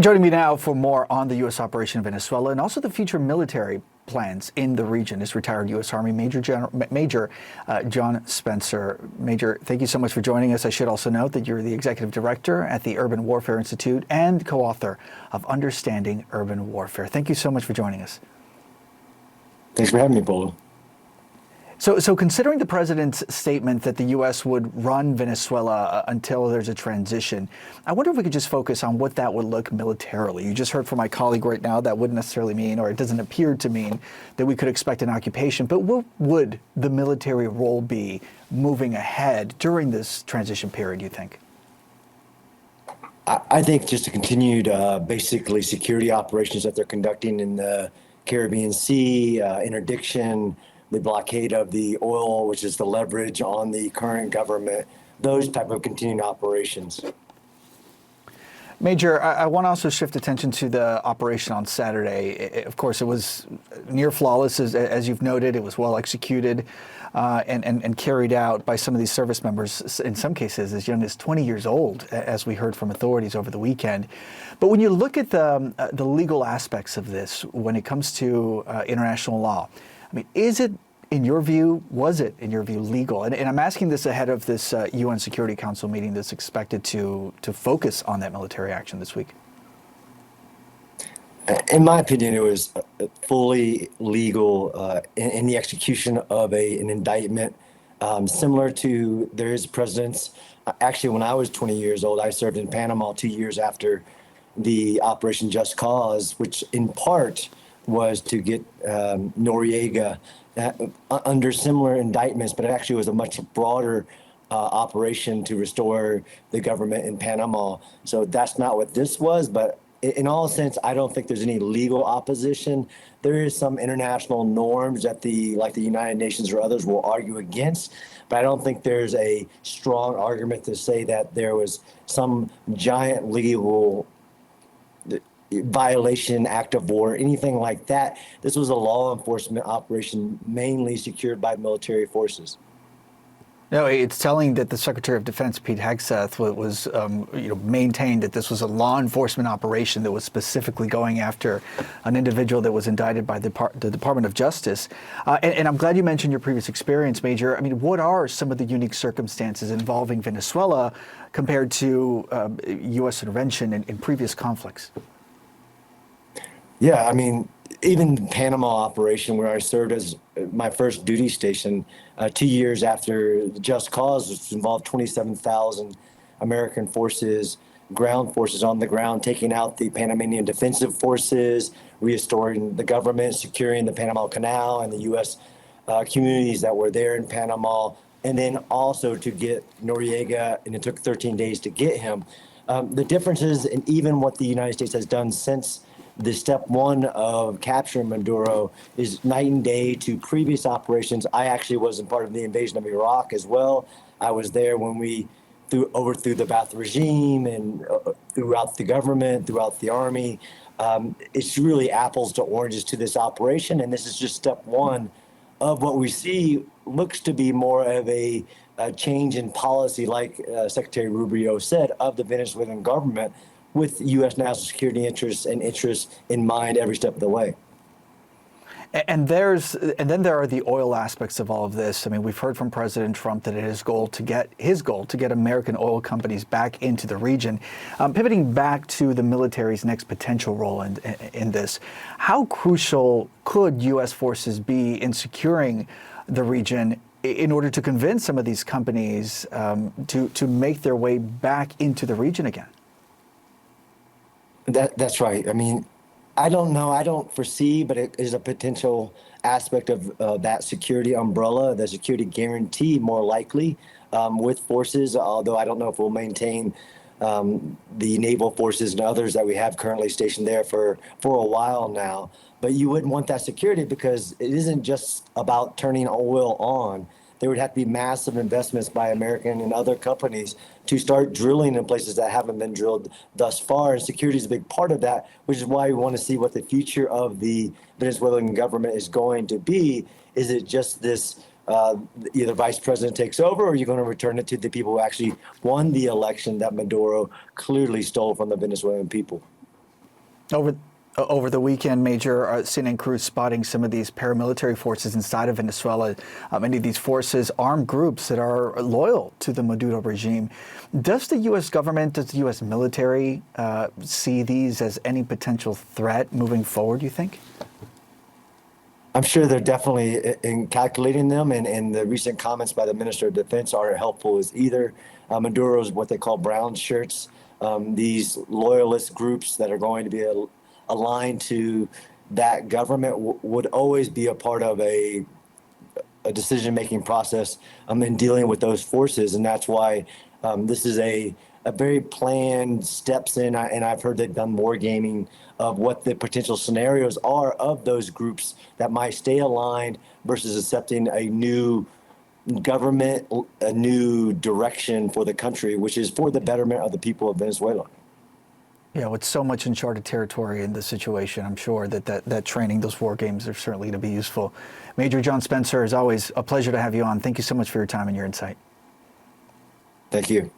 Joining me now for more on the U.S. operation in Venezuela and also the future military plans in the region is retired U.S. Army Major John Spencer. Major, thank you so much for joining us. I should also note that you're the Executive Director at the Urban Warfare Institute and co-author of Understanding Urban Warfare. Thank you so much for joining us. Thanks for having me, Polo. So considering the president's statement that the U.S. would run Venezuela until there's a transition, I wonder if we could just focus on what that would look militarily. You just heard from my colleague right now that wouldn't necessarily mean, or it doesn't appear to mean, that we could expect an occupation. But what would the military role be moving ahead during this transition period, you think? I think just a continued, basically, security operations that they're conducting in the Caribbean Sea, interdiction, the blockade of the oil, which is the leverage on the current government, those type of continuing operations. Major, I want to also shift attention to the operation on Saturday. Of course, it was near flawless, as you've noted. It was well executed and carried out by some of these service members, in some cases as young as 20 years old, as we heard from authorities over the weekend. But when you look at the legal aspects of this, when it comes to international law, I mean, was it, in your view, legal? And I'm asking this ahead of this UN Security Council meeting that's expected to focus on that military action this week. In my opinion, it was fully legal in the execution of an indictment, similar to there is precedents. Actually, when I was 20 years old, I served in Panama 2 years after the Operation Just Cause, which in part was to get Noriega under similar indictments, but it actually was a much broader operation to restore the government in Panama. So that's not what this was, but in all sense, I don't think there's any legal opposition. There is some international norms that like the United Nations or others will argue against, but I don't think there's a strong argument to say that there was some giant legal violation, act of war, anything like that. This was a law enforcement operation mainly secured by military forces. No, it's telling that the Secretary of Defense, Pete Hegseth, was maintained that this was a law enforcement operation that was specifically going after an individual that was indicted by the Department of Justice. And I'm glad you mentioned your previous experience, Major. I mean, what are some of the unique circumstances involving Venezuela compared to U.S. intervention in previous conflicts? Yeah, I mean, even the Panama operation, where I served as my first duty station 2 years after the Just Cause, which involved 27,000 American forces, ground forces on the ground, taking out the Panamanian defensive forces, restoring the government, securing the Panama Canal and the U.S. Communities that were there in Panama, and then also to get Noriega, and it took 13 days to get him. The differences in even what the United States has done since the step one of capturing Maduro is night and day to previous operations. I actually wasn't part of the invasion of Iraq as well. I was there when we overthrew the Ba'ath regime and throughout the government, throughout the army. It's really apples to oranges to this operation, and this is just step one of what we see looks to be more of a change in policy, like Secretary Rubio said, of the Venezuelan government, with U.S. national security interests in mind every step of the way. And then there are the oil aspects of all of this. I mean, we've heard from President Trump that it is his goal to get American oil companies back into the region. Pivoting back to the military's next potential role in this, how crucial could U.S. forces be in securing the region in order to convince some of these companies to make their way back into the region again? That's right. I mean, I don't know. I don't foresee, but it is a potential aspect of that security umbrella, the security guarantee, more likely with forces, although I don't know if we'll maintain the naval forces and others that we have currently stationed there for a while now. But you wouldn't want that security because it isn't just about turning oil on. There would have to be massive investments by American and other companies to start drilling in places that haven't been drilled thus far. And security is a big part of that, which is why we want to see what the future of the Venezuelan government is going to be. Is it just this either vice president takes over, or are you going to return it to the people who actually won the election that Maduro clearly stole from the Venezuelan people? Over the weekend, Major, CNN crews spotting some of these paramilitary forces inside of Venezuela. Many of these forces, armed groups that are loyal to the Maduro regime. Does the U.S. government, does the U.S. military see these as any potential threat moving forward, you think? I'm sure they're definitely in calculating them, and the recent comments by the Minister of Defense are helpful as either. Maduro's what they call brown shirts, these loyalist groups that are going to be aligned to that government would always be a part of a decision-making process in dealing with those forces, and that's why this is a very planned steps in, and I've heard they've done more gaming of what the potential scenarios are of those groups that might stay aligned versus accepting a new government, a new direction for the country, which is for the betterment of the people of Venezuela. Yeah, with so much uncharted territory in this situation, I'm sure that training, those war games are certainly going to be useful. Major John Spencer, as always, a pleasure to have you on. Thank you so much for your time and your insight. Thank you.